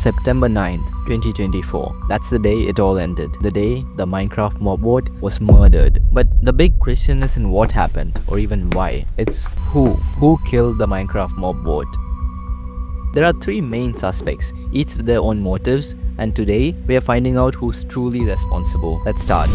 September 9th, 2024. That's the day it all ended. The day the Minecraft mob board was murdered. But the big question isn't what happened or even why. It's who. Who killed the Minecraft mob board? There are three main suspects, each with their own motives, and today we are finding out who's truly responsible. Let's start.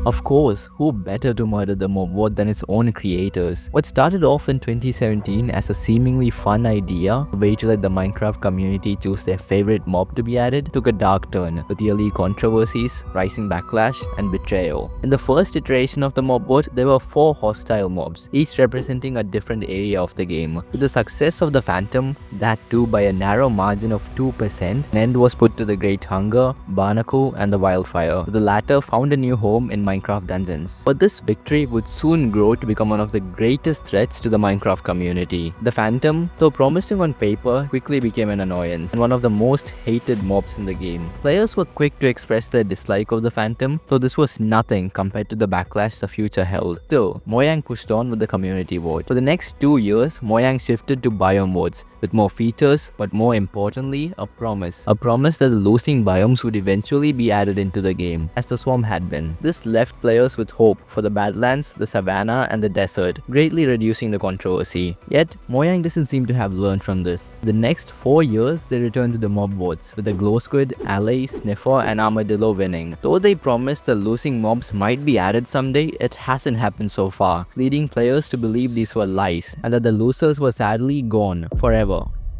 Of course, who better to murder the mob board than its own creators? What started off in 2017 as a seemingly fun idea, a way to let the Minecraft community choose their favorite mob to be added, took a dark turn with yearly controversies, rising backlash, and betrayal. In the first iteration of the mob board, there were 4 hostile mobs, each representing a different area of the game. With the success of the Phantom, that too by a narrow margin of 2%, an end was put to the Great Hunger, Barnacle, and the Wildfire. The latter found a new home in Minecraft dungeons. But this victory would soon grow to become one of the greatest threats to the Minecraft community. The Phantom, though promising on paper, quickly became an annoyance and one of the most hated mobs in the game. Players were quick to express their dislike of the Phantom, though this was nothing compared to the backlash the future held. Still, Mojang pushed on with the community vote. For the next 2 years, Mojang shifted to biome modes with more features, but more importantly, a promise. A promise that the losing biomes would eventually be added into the game, as the Swarm had been. This left players with hope for the Badlands, the Savannah, and the Desert, greatly reducing the controversy. Yet, Mojang doesn't seem to have learned from this. The next 4 years, they returned to the mob boards, with the Glow Squid, Alley, Sniffer, and Armadillo winning. Though they promised the losing mobs might be added someday, it hasn't happened so far, leading players to believe these were lies, and that the losers were sadly gone forever.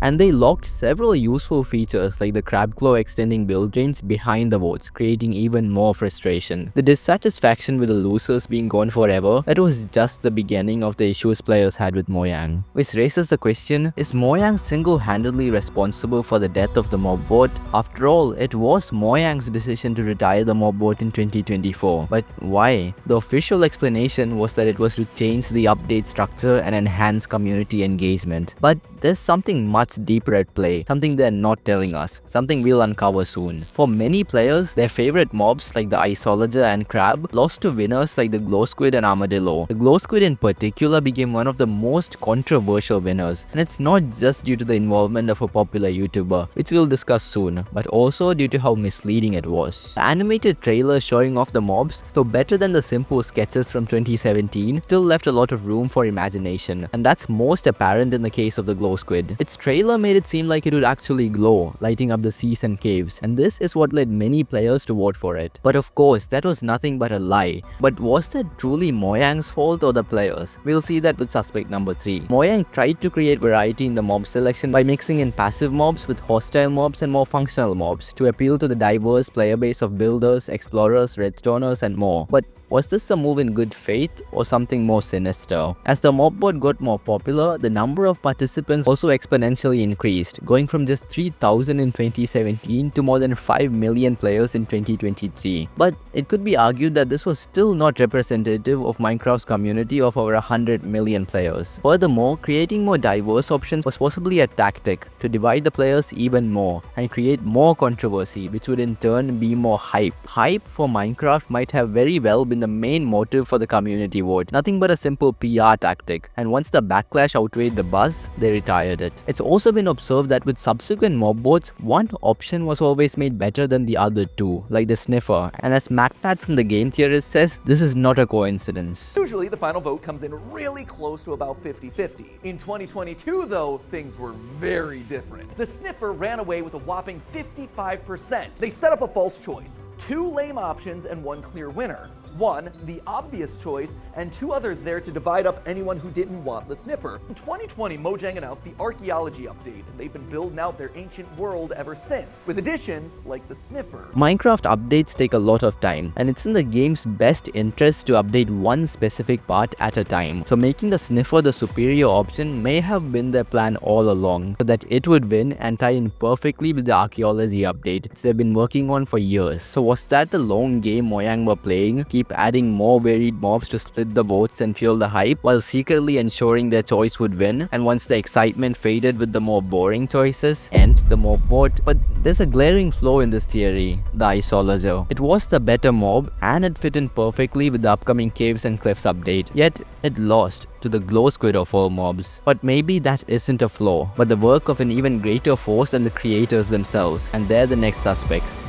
And they locked several useful features like the crab claw extending build range behind the votes, creating even more frustration. The dissatisfaction with the losers being gone forever, that was just the beginning of the issues players had with Mojang. Which raises the question, is Mojang single-handedly responsible for the death of the mob board? After all, it was Mojang's decision to retire the mob board in 2024. But why? The official explanation was that it was to change the update structure and enhance community engagement. But there's something much deeper at play, something they're not telling us, something we'll uncover soon. For many players, their favorite mobs like the iceologer and crab lost to winners like the glow squid and armadillo. The glow squid in particular became one of the most controversial winners, and it's not just due to the involvement of a popular YouTuber, which we'll discuss soon, but also due to how misleading it was. The animated trailer showing off the mobs, though better than the simple sketches from 2017, still left a lot of room for imagination, and that's most apparent in the case of the glow squid. Its trailer made it seem like it would actually glow, lighting up the seas and caves, and this is what led many players to vote for it. But of course, that was nothing but a lie. But was that truly Mojang's fault or the players? We'll see that with suspect number 3. Mojang tried to create variety in the mob selection by mixing in passive mobs with hostile mobs and more functional mobs to appeal to the diverse player base of builders, explorers, redstoners, and more. But was this a move in good faith or something more sinister? As the mob board got more popular, the number of participants also exponentially increased, going from just 3,000 in 2017 to more than 5 million players in 2023. But it could be argued that this was still not representative of Minecraft's community of over 100 million players. Furthermore, creating more diverse options was possibly a tactic to divide the players even more and create more controversy, which would in turn be more hype. Hype for Minecraft might have very well been the main motive for the community vote, nothing but a simple PR tactic, and once the backlash outweighed the buzz, they retired it. It's also been observed that with subsequent mob boards, one option was always made better than the other two, like the sniffer, and as MacPat from the Game Theorist says, this is not a coincidence. Usually the final vote comes in really close to about 50-50. In 2022 though, things were very different. The sniffer ran away with a whopping 55%. They set up a false choice. 2 lame options and 1 clear winner. 1, the obvious choice, and 2 others there to divide up anyone who didn't want the sniffer. In 2020, Mojang announced the archaeology update, and they've been building out their ancient world ever since, with additions like the sniffer. Minecraft updates take a lot of time, and it's in the game's best interest to update one specific part at a time. So making the sniffer the superior option may have been their plan all along, so that it would win and tie in perfectly with the archaeology update, which they've been working on for years. So was that the long game Mojang were playing? Keep adding more varied mobs to split the votes and fuel the hype, while secretly ensuring their choice would win, and once the excitement faded with the more boring choices, end the mob vote. But there's a glaring flaw in this theory, the iceologer. It was the better mob, and it fit in perfectly with the upcoming Caves and Cliffs update, yet it lost. to the glow squid of all mobs. But maybe that isn't a flaw, but the work of an even greater force than the creators themselves, and they're the next suspects.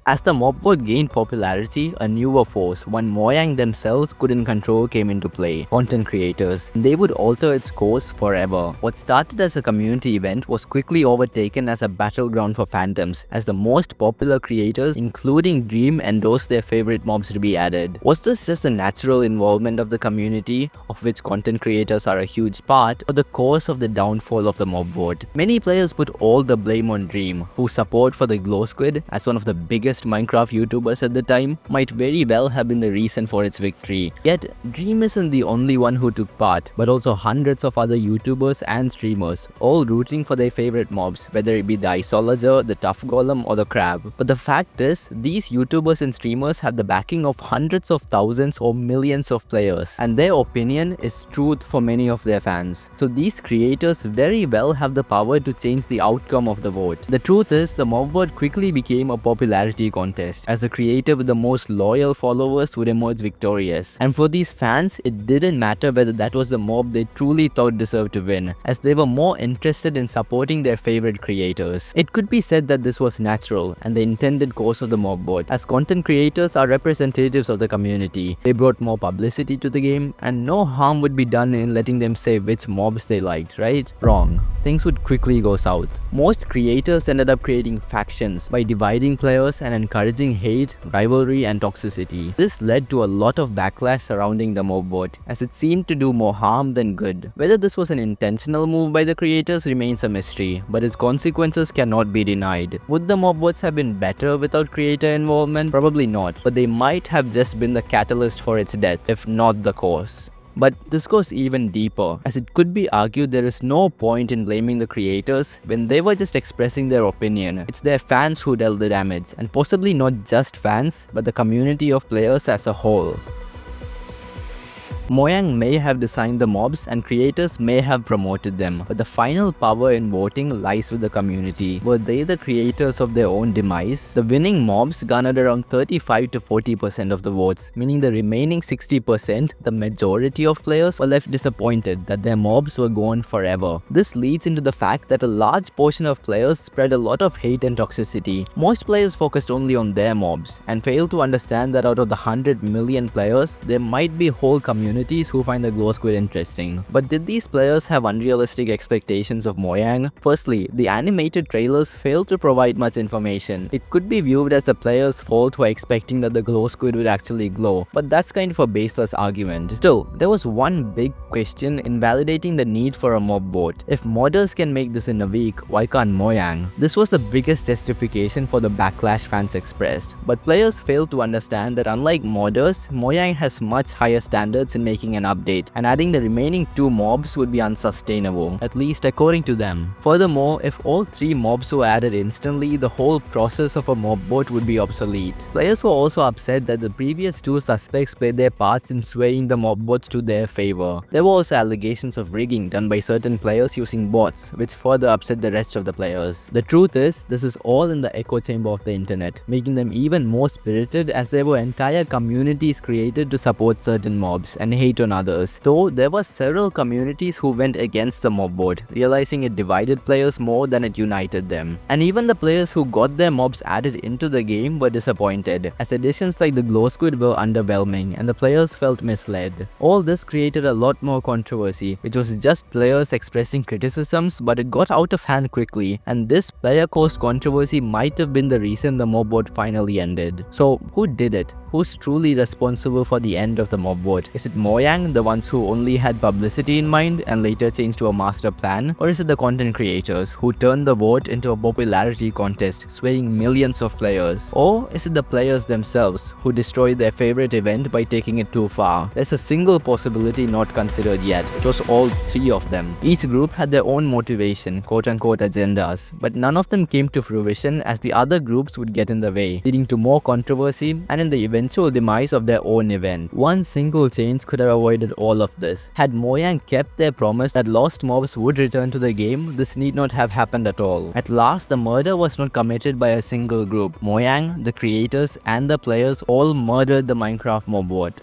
As the mob board gained popularity, a newer force, one Mojang themselves couldn't control, came into play: content creators. They would alter its course forever. What started as a community event was quickly overtaken as a battleground for fandoms, as the most popular creators, including Dream, endorsed their favorite mobs to be added. Was this just a natural involvement of the community, of which content creators are a huge part, or the cause of the downfall of the mob board? Many players put all the blame on Dream, whose support for the glow squid, as one of the biggest Minecraft YouTubers at the time, might very well have been the reason for its victory. Yet, Dream isn't the only one who took part, but also hundreds of other YouTubers and streamers, all rooting for their favorite mobs, whether it be the iceologer, the tough golem, or the crab. But the fact is, these YouTubers and streamers have the backing of hundreds of thousands or millions of players, and their opinion is truth for many of their fans. So these creators very well have the power to change the outcome of the vote. The truth is, the mob board quickly became a popularity contest, as the creator with the most loyal followers would emerge victorious. And for these fans, it didn't matter whether that was the mob they truly thought deserved to win, as they were more interested in supporting their favorite creators. It could be said that this was natural and the intended course of the mob board, as content creators are representatives of the community. They brought more publicity to the game, and no harm would be done in letting them say which mobs they liked, right? Wrong. Things would quickly go south. Most creators ended up creating factions by dividing players and encouraging hate, rivalry, and toxicity. This led to a lot of backlash surrounding the mob board, as it seemed to do more harm than good. Whether this was an intentional move by the creators remains a mystery, but its consequences cannot be denied. Would the mob boards have been better without creator involvement? Probably not, but they might have just been the catalyst for its death, if not the cause. But this goes even deeper, as it could be argued there is no point in blaming the creators when they were just expressing their opinion. It's their fans who dealt the damage, and possibly not just fans, but the community of players as a whole. Mojang may have designed the mobs and creators may have promoted them, but the final power in voting lies with the community. Were they the creators of their own demise? The winning mobs garnered around 35 to 40% of the votes, meaning the remaining 60%, the majority of players, were left disappointed that their mobs were gone forever. This leads into the fact that a large portion of players spread a lot of hate and toxicity. Most players focused only on their mobs and failed to understand that out of the 100 million players, there might be whole communities who find the glow squid interesting. But did these players have unrealistic expectations of Mojang? Firstly, the animated trailers failed to provide much information. It could be viewed as the players' fault for expecting that the glow squid would actually glow, but that's kind of a baseless argument. Still, there was one big question invalidating the need for a mob vote. If modders can make this in a week, why can't Mojang? This was the biggest justification for the backlash fans expressed, but players failed to understand that unlike modders, Mojang has much higher standards in making an update, and adding the remaining 2 mobs would be unsustainable, at least according to them. Furthermore, if all 3 mobs were added instantly, the whole process of a mob vote would be obsolete. Players were also upset that the previous 2 suspects played their parts in swaying the mob votes to their favor. There were also allegations of rigging done by certain players using bots, which further upset the rest of the players. The truth is, this is all in the echo chamber of the internet, making them even more spirited, as there were entire communities created to support certain mobs and hate on others. Though there were several communities who went against the mob board, realizing it divided players more than it united them. And even the players who got their mobs added into the game were disappointed, as additions like the glow squid were underwhelming and the players felt misled. All this created a lot more controversy, which was just players expressing criticisms, but it got out of hand quickly, and this player-caused controversy might have been the reason the mob board finally ended. So who did it? Who's truly responsible for the end of the mob board? Is it Mojang, the ones who only had publicity in mind and later changed to a master plan? Or is it the content creators who turned the vote into a popularity contest, swaying millions of players? Or is it the players themselves who destroyed their favorite event by taking it too far? There's a single possibility not considered yet. It was all 3 of them. Each group had their own motivation, quote-unquote agendas, but none of them came to fruition, as the other groups would get in the way, leading to more controversy and in the eventual demise of their own event. One single change could have avoided all of this. Had Mojang kept their promise that lost mobs would return to the game, this need not have happened at all. At last, the murder was not committed by a single group. Mojang, the creators, and the players all murdered the Minecraft mob board.